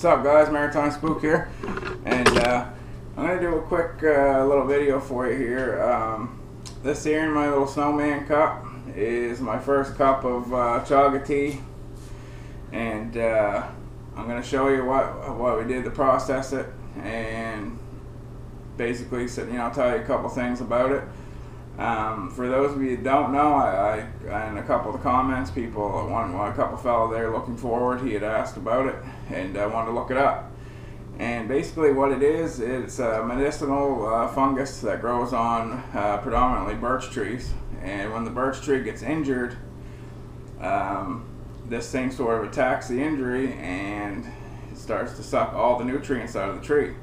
What's up, guys? Maritime Spook here, and I'm going to do a quick little video for you here. This here in my little snowman cup is my first cup of Chaga tea, and I'm going to show you what we did to process it, and basically, tell you a couple things about it. For those of you that don't know, I in a couple of the comments, a couple fellow there looking forward, he had asked about it, and I wanted to look it up. And basically what it is, it's a medicinal fungus that grows on predominantly birch trees. And when the birch tree gets injured, this thing sort of attacks the injury and it starts to suck all the nutrients out of the tree.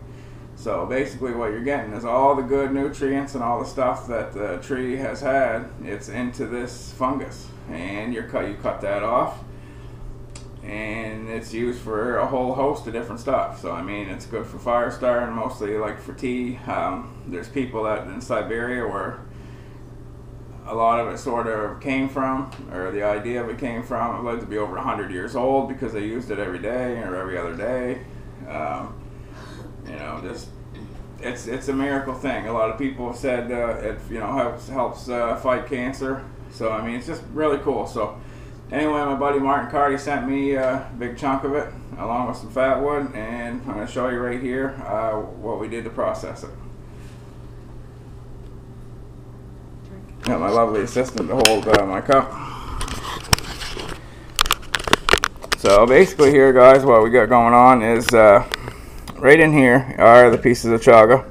So basically what you're getting is all the good nutrients and all the stuff that the tree has had, it's into this fungus. And you cut that off, and it's used for a whole host of different stuff. So I mean, it's good for fire starting, mostly like for tea. There's people that in Siberia where a lot of it sort of came from, or the idea of it came from. It lived to be over 100 years old because they used it every day or every other day. It's a miracle thing. A lot of people have said it helps fight cancer. So I mean, it's just really cool. So anyway, my buddy Martin Carty sent me a big chunk of it along with some fat wood, and I'm going to show you right here what we did to process it. Got my lovely assistant to hold my cup. So basically here, guys, what we got going on is right in here are the pieces of chaga.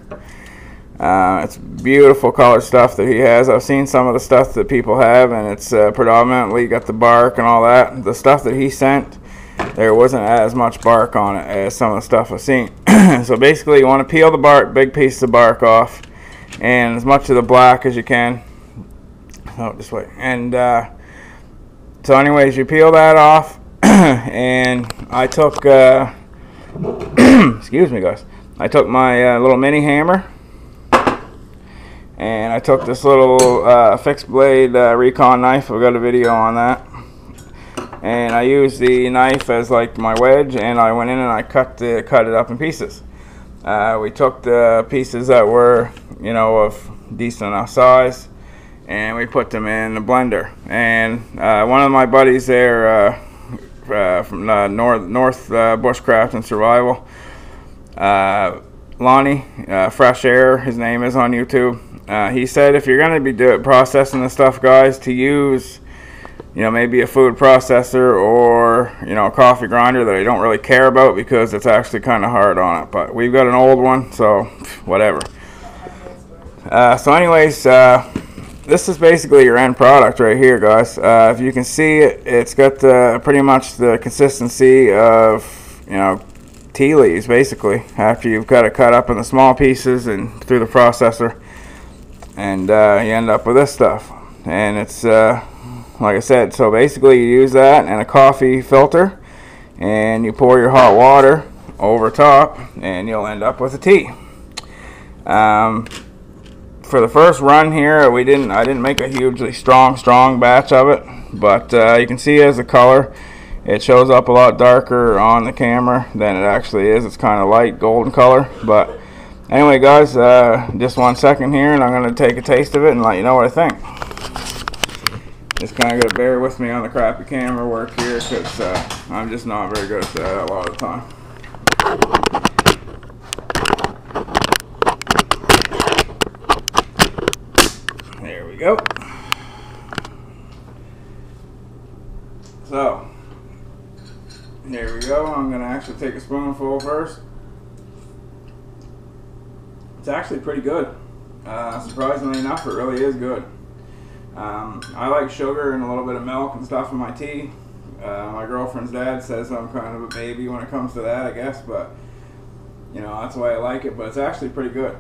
It's beautiful colored stuff that he has. I've seen some of the stuff that people have, and it's predominantly got the bark and all that. The stuff that he sent, there wasn't as much bark on it as some of the stuff I've seen. So basically you want to peel the bark, big piece of bark off, and as much of the black as you can. Oh, this way. And so anyways, you peel that off, and I took excuse me, guys, I took my little mini hammer, and I took this little fixed blade recon knife. I've got a video on that, and I used the knife as like my wedge, and I went in and I cut it up in pieces. We took the pieces that were of decent enough size, and we put them in the blender. And one of my buddies there from North Bushcraft and Survival, Lonnie, Fresh Air, his name is on YouTube. He said if you're going to be processing this stuff, guys, to use maybe a food processor or a coffee grinder that I don't really care about because it's actually kind of hard on it, but we've got an old one, so whatever. So anyways, this is basically your end product right here, guys. If you can see it, it's got pretty much the consistency of tea leaves, basically, after you've got it cut up in the small pieces and through the processor, and you end up with this stuff. And it's like I said, so basically you use that and a coffee filter, and you pour your hot water over top, and you'll end up with a tea. For the first run here, I didn't make a hugely strong batch of it, but you can see as the color, it shows up a lot darker on the camera than it actually is. It's kind of light golden color. But anyway, guys, just 1 second here, and I'm going to take a taste of it and let you know what I think. Just kind of got to bear with me on the crappy camera work here, because I'm just not very good at that a lot of the time. There we go. So there we go. I'm going to actually take a spoonful first. It's actually pretty good. Surprisingly enough, it really is good. I like sugar and a little bit of milk and stuff in my tea. My girlfriend's dad says I'm kind of a baby when it comes to that, I guess, but that's why I like it. But it's actually pretty good.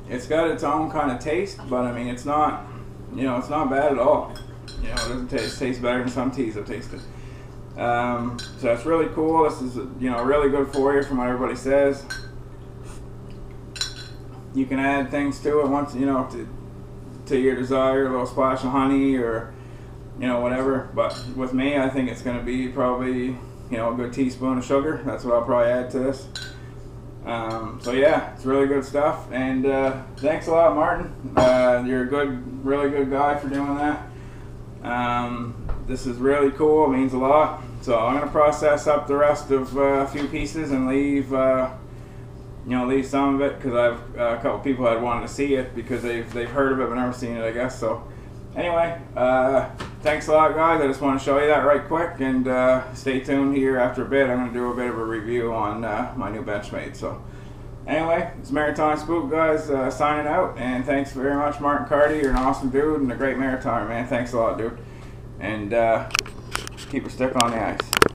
It's got its own kind of taste, but I mean, it's not, it's not bad at all. It doesn't taste better than some teas I've tasted. So it's really cool. This is, really good for you from what everybody says. You can add things to it once, to your desire, a little splash of honey or you know, whatever. But with me, I think it's going to be probably, you know, a good teaspoon of sugar. That's what I'll probably add to this. So yeah, it's really good stuff. And thanks a lot, Martin. You're a good, really good guy for doing that. This is really cool. It means a lot. So I'm going to process up the rest of a few pieces and leave, you know, leave some of it, because I've a couple people had wanted to see it because they've heard of it but never seen it, I guess. So anyway, thanks a lot, guys. I just want to show you that right quick, and stay tuned here. After a bit, I'm going to do a bit of a review on my new Benchmade. So anyway, it's Maritime Spook, guys, signing out, and thanks very much, Martin Carty. You're an awesome dude and a great maritimer, man. Thanks a lot, dude. And keep your stick on the ice.